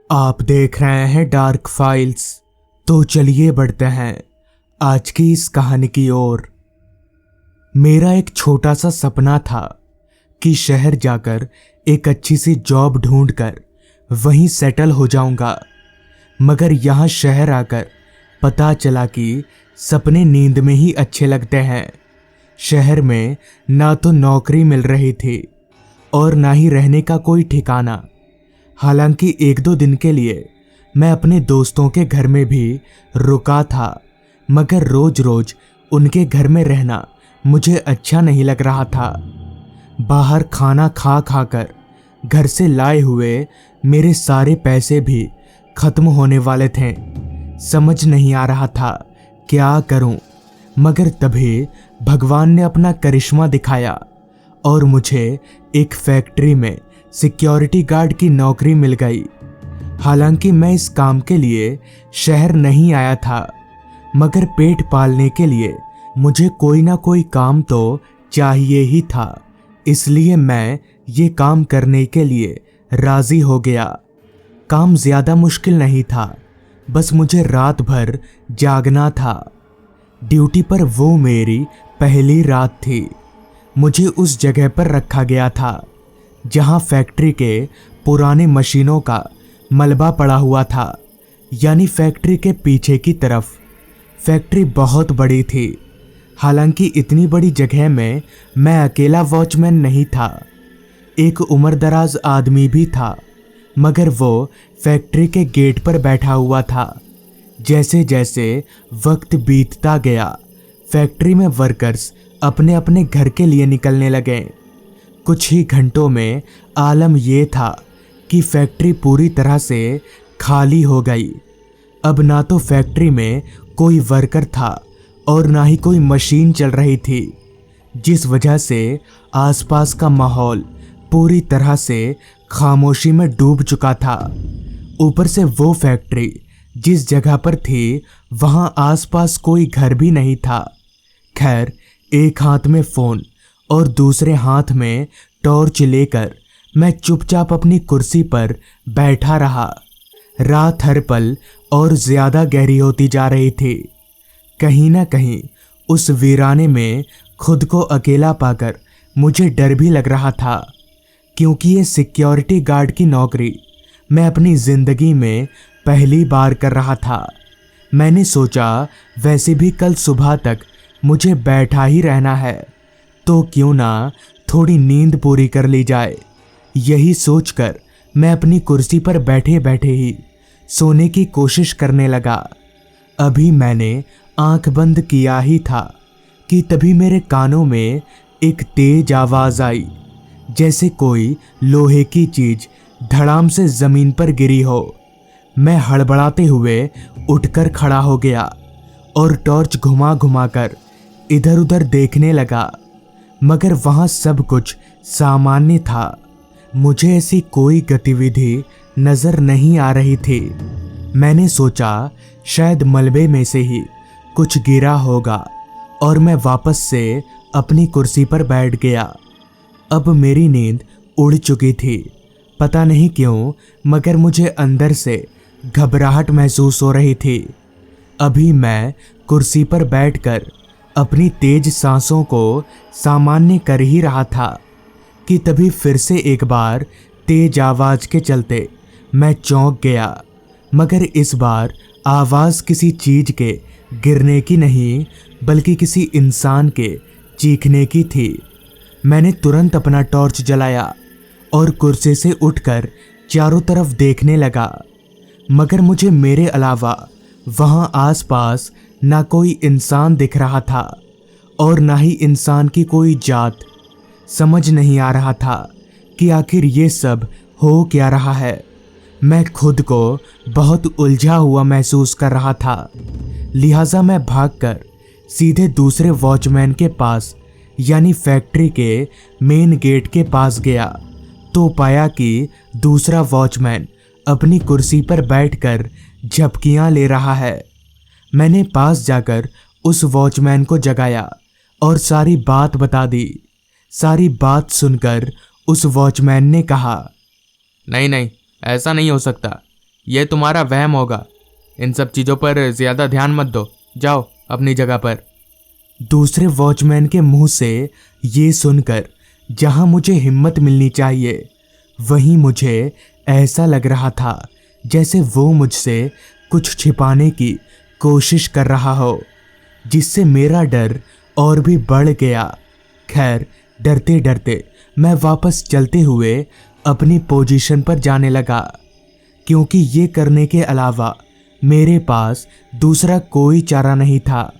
आप देख रहे हैं डार्क फाइल्स। तो चलिए बढ़ते हैं आज की इस कहानी की ओर। मेरा एक छोटा सा सपना था कि शहर जाकर एक अच्छी सी जॉब ढूंढकर वहीं सेटल हो जाऊंगा। मगर यहाँ शहर आकर पता चला कि सपने नींद में ही अच्छे लगते हैं। शहर में ना तो नौकरी मिल रही थी और ना ही रहने का कोई ठिकाना। हालांकि एक दो दिन के लिए मैं अपने दोस्तों के घर में भी रुका था, मगर रोज रोज उनके घर में रहना मुझे अच्छा नहीं लग रहा था। बाहर खाना खा खा कर घर से लाए हुए मेरे सारे पैसे भी खत्म होने वाले थे। समझ नहीं आ रहा था क्या करूं, मगर तभी भगवान ने अपना करिश्मा दिखाया और मुझे एक फैक्ट्री में सिक्योरिटी गार्ड की नौकरी मिल गई। हालांकि मैं इस काम के लिए शहर नहीं आया था, मगर पेट पालने के लिए मुझे कोई ना कोई काम तो चाहिए ही था। इसलिए मैं ये काम करने के लिए राजी हो गया। काम ज़्यादा मुश्किल नहीं था, बस मुझे रात भर जागना था। ड्यूटी पर वो मेरी पहली रात थी। मुझे उस जगह पर रखा गया था जहां फैक्ट्री के पुराने मशीनों का मलबा पड़ा हुआ था, यानी फैक्ट्री के पीछे की तरफ। फैक्ट्री बहुत बड़ी थी। हालांकि इतनी बड़ी जगह में मैं अकेला वॉचमैन नहीं था, एक उम्रदराज आदमी भी था, मगर वो फैक्ट्री के गेट पर बैठा हुआ था। जैसे जैसे वक्त बीतता गया, फैक्ट्री में वर्कर्स अपने अपने घर के लिए निकलने लगे। कुछ ही घंटों में आलम ये था कि फैक्ट्री पूरी तरह से खाली हो गई। अब ना तो फैक्ट्री में कोई वर्कर था और ना ही कोई मशीन चल रही थी, जिस वजह से आसपास का माहौल पूरी तरह से खामोशी में डूब चुका था। ऊपर से वो फैक्ट्री जिस जगह पर थी वहां आसपास कोई घर भी नहीं था। खैर, एक हाथ में फ़ोन और दूसरे हाथ में टॉर्च लेकर मैं चुपचाप अपनी कुर्सी पर बैठा रहा। रात हर पल और ज़्यादा गहरी होती जा रही थी। कहीं ना कहीं उस वीराने में खुद को अकेला पाकर मुझे डर भी लग रहा था, क्योंकि ये सिक्योरिटी गार्ड की नौकरी मैं अपनी ज़िंदगी में पहली बार कर रहा था। मैंने सोचा वैसे भी कल सुबह तक मुझे बैठा ही रहना है, तो क्यों ना थोड़ी नींद पूरी कर ली जाए। यही सोचकर मैं अपनी कुर्सी पर बैठे बैठे ही सोने की कोशिश करने लगा। अभी मैंने आंख बंद किया ही था कि तभी मेरे कानों में एक तेज आवाज़ आई, जैसे कोई लोहे की चीज़ धड़ाम से ज़मीन पर गिरी हो। मैं हड़बड़ाते हुए उठकर खड़ा हो गया और टॉर्च घुमा घुमा कर इधर उधर देखने लगा, मगर वहाँ सब कुछ सामान्य था। मुझे ऐसी कोई गतिविधि नज़र नहीं आ रही थी। मैंने सोचा शायद मलबे में से ही कुछ गिरा होगा और मैं वापस से अपनी कुर्सी पर बैठ गया। अब मेरी नींद उड़ चुकी थी। पता नहीं क्यों, मगर मुझे अंदर से घबराहट महसूस हो रही थी। अभी मैं कुर्सी पर बैठकर अपनी तेज सांसों को सामान्य कर ही रहा था कि तभी फिर से एक बार तेज आवाज़ के चलते मैं चौंक गया, मगर इस बार आवाज़ किसी चीज़ के गिरने की नहीं, बल्कि किसी इंसान के चीखने की थी। मैंने तुरंत अपना टॉर्च जलाया और कुर्सी से उठकर चारों तरफ देखने लगा, मगर मुझे मेरे अलावा वहाँ आसपास ना कोई इंसान दिख रहा था और ना ही इंसान की कोई जात। समझ नहीं आ रहा था कि आखिर ये सब हो क्या रहा है। मैं खुद को बहुत उलझा हुआ महसूस कर रहा था। लिहाजा मैं भागकर सीधे दूसरे वॉचमैन के पास, यानी फैक्ट्री के मेन गेट के पास गया, तो पाया कि दूसरा वॉचमैन अपनी कुर्सी पर बैठकर झपकियां ले रहा है। मैंने पास जाकर उस वॉचमैन को जगाया और सारी बात बता दी। सारी बात सुनकर उस वॉचमैन ने कहा, नहीं नहीं, ऐसा नहीं हो सकता। ये तुम्हारा वहम होगा। इन सब चीज़ों पर ज़्यादा ध्यान मत दो, जाओ अपनी जगह पर। दूसरे वॉचमैन के मुंह से ये सुनकर जहां मुझे हिम्मत मिलनी चाहिए, वहीं मुझे ऐसा लग रहा था जैसे वो मुझसे कुछ छिपाने की कोशिश कर रहा हो, जिससे मेरा डर और भी बढ़ गया। खैर, डरते डरते मैं वापस चलते हुए अपनी पोजीशन पर जाने लगा, क्योंकि ये करने के अलावा मेरे पास दूसरा कोई चारा नहीं था।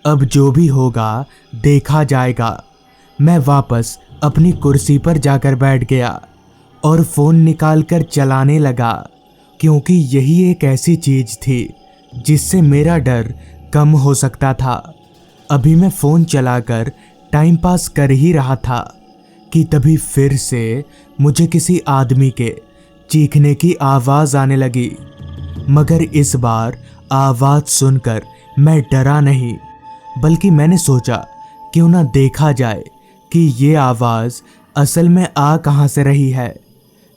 अब जो भी होगा देखा जाएगा। मैं वापस अपनी कुर्सी पर जाकर बैठ गया और फ़ोन निकालकर चलाने लगा, क्योंकि यही एक ऐसी चीज़ थी जिससे मेरा डर कम हो सकता था। अभी मैं फ़ोन चलाकर टाइम पास कर ही रहा था कि तभी फिर से मुझे किसी आदमी के चीखने की आवाज़ आने लगी, मगर इस बार आवाज़ सुनकर मैं डरा नहीं, बल्कि मैंने सोचा क्यों ना देखा जाए कि ये आवाज़ असल में आ कहाँ से रही है।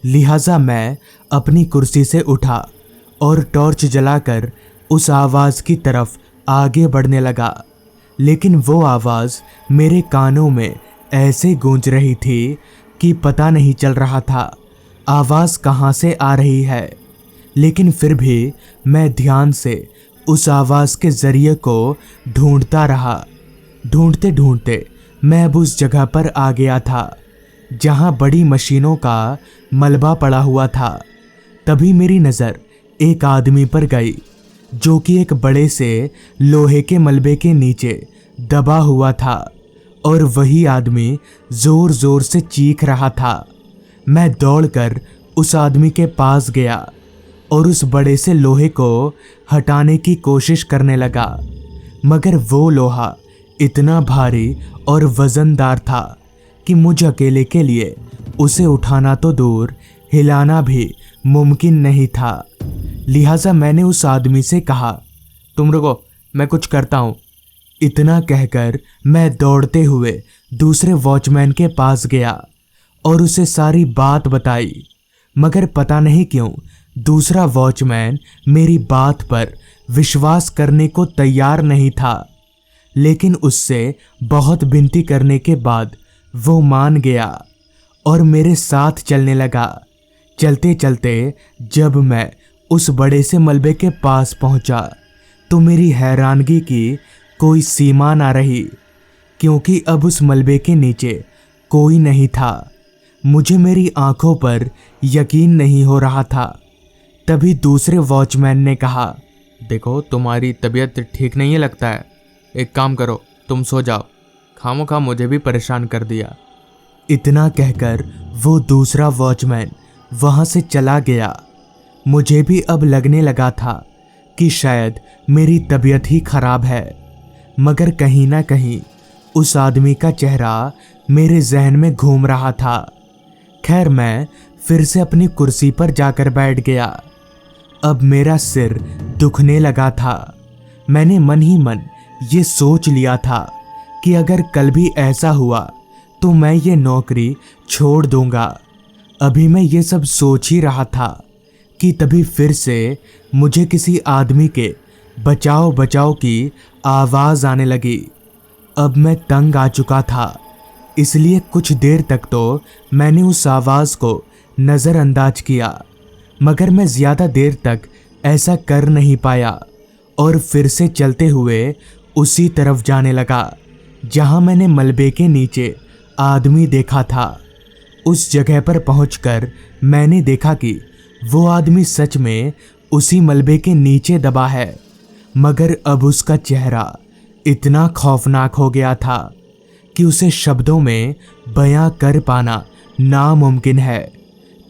लिहाजा मैं अपनी कुर्सी से उठा और टॉर्च जलाकर उस आवाज़ की तरफ आगे बढ़ने लगा। लेकिन वो आवाज़ मेरे कानों में ऐसे गूंज रही थी कि पता नहीं चल रहा था आवाज़ कहाँ से आ रही है। लेकिन फिर भी मैं ध्यान से उस आवाज़ के ज़रिए को ढूंढता रहा। ढूंढते ढूंढते मैं अब उस जगह पर आ गया था जहाँ बड़ी मशीनों का मलबा पड़ा हुआ था। तभी मेरी नज़र एक आदमी पर गई, जो कि एक बड़े से लोहे के मलबे के नीचे दबा हुआ था, और वही आदमी ज़ोर ज़ोर से चीख रहा था। मैं दौड़कर उस आदमी के पास गया और उस बड़े से लोहे को हटाने की कोशिश करने लगा, मगर वो लोहा इतना भारी और वज़नदार था कि मुझ अकेले के लिए उसे उठाना तो दूर, हिलाना भी मुमकिन नहीं था। लिहाजा मैंने उस आदमी से कहा, तुम रुको, मैं कुछ करता हूँ। इतना कहकर मैं दौड़ते हुए दूसरे वॉचमैन के पास गया और उसे सारी बात बताई, मगर पता नहीं क्यों दूसरा वॉचमैन मेरी बात पर विश्वास करने को तैयार नहीं था। लेकिन उससे बहुत विनती करने के बाद वो मान गया और मेरे साथ चलने लगा। चलते चलते जब मैं उस बड़े से मलबे के पास पहुंचा, तो मेरी हैरानगी की कोई सीमा ना रही, क्योंकि अब उस मलबे के नीचे कोई नहीं था। मुझे मेरी आंखों पर यकीन नहीं हो रहा था। तभी दूसरे वॉचमैन ने कहा, देखो तुम्हारी तबीयत ठीक नहीं है लगता है, एक काम करो, तुम सो जाओ, खामोखा मुझे भी परेशान कर दिया। इतना कहकर वो दूसरा वॉचमैन वहाँ से चला गया। मुझे भी अब लगने लगा था कि शायद मेरी तबीयत ही खराब है, मगर कहीं ना कहीं उस आदमी का चेहरा मेरे जहन में घूम रहा था। खैर, मैं फिर से अपनी कुर्सी पर जाकर बैठ गया। अब मेरा सिर दुखने लगा था। मैंने मन ही मन ये सोच लिया था कि अगर कल भी ऐसा हुआ तो मैं ये नौकरी छोड़ दूंगा। अभी मैं ये सब सोच ही रहा था कि तभी फिर से मुझे किसी आदमी के बचाओ बचाओ की आवाज़ आने लगी। अब मैं तंग आ चुका था, इसलिए कुछ देर तक तो मैंने उस आवाज़ को नज़रअंदाज किया, मगर मैं ज़्यादा देर तक ऐसा कर नहीं पाया और फिर से चलते हुए उसी तरफ जाने लगा जहां मैंने मलबे के नीचे आदमी देखा था। उस जगह पर पहुंचकर मैंने देखा कि वो आदमी सच में उसी मलबे के नीचे दबा है, मगर अब उसका चेहरा इतना खौफनाक हो गया था कि उसे शब्दों में बयां कर पाना नामुमकिन है।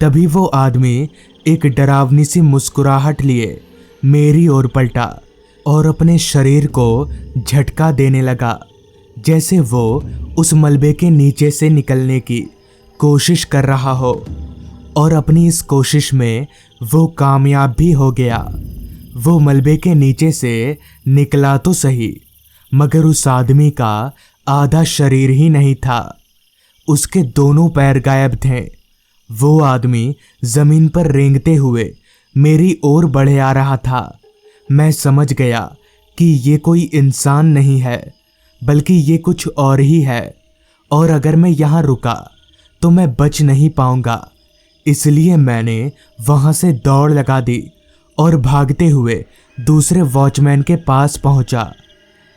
तभी वो आदमी एक डरावनी सी मुस्कुराहट लिए मेरी ओर पलटा और अपने शरीर को झटका देने लगा, जैसे वो उस मलबे के नीचे से निकलने की कोशिश कर रहा हो। और अपनी इस कोशिश में वो कामयाब भी हो गया। वो मलबे के नीचे से निकला तो सही, मगर उस आदमी का आधा शरीर ही नहीं था, उसके दोनों पैर गायब थे। वो आदमी जमीन पर रेंगते हुए मेरी ओर बढ़े आ रहा था। मैं समझ गया कि ये कोई इंसान नहीं है, बल्कि ये कुछ और ही है, और अगर मैं यहाँ रुका तो मैं बच नहीं पाऊंगा। इसलिए मैंने वहां से दौड़ लगा दी और भागते हुए दूसरे वॉचमैन के पास पहुंचा।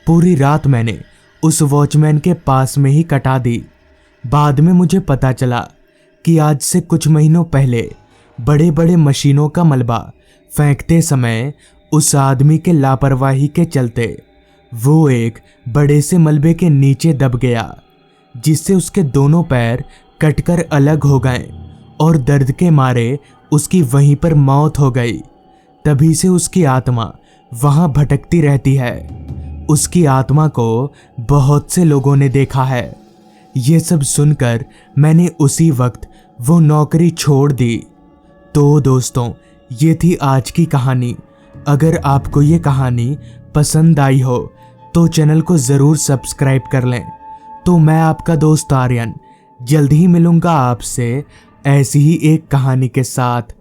पूरी रात मैंने उस वॉचमैन के पास में ही कटा दी। बाद में मुझे पता चला कि आज से कुछ महीनों पहले बड़े बड़े मशीनों का मलबा फेंकते समय उस आदमी के लापरवाही के चलते वो एक बड़े से मलबे के नीचे दब गया, जिससे उसके दोनों पैर कटकर अलग हो गए और दर्द के मारे उसकी वहीं पर मौत हो गई। तभी से उसकी आत्मा वहां भटकती रहती है। उसकी आत्मा को बहुत से लोगों ने देखा है। ये सब सुनकर मैंने उसी वक्त वो नौकरी छोड़ दी। तो दोस्तों, ये थी आज की कहानी। अगर आपको ये कहानी पसंद आई हो तो चैनल को ज़रूर सब्सक्राइब कर लें। तो मैं आपका दोस्त आर्यन जल्द ही मिलूंगा आपसे ऐसी ही एक कहानी के साथ।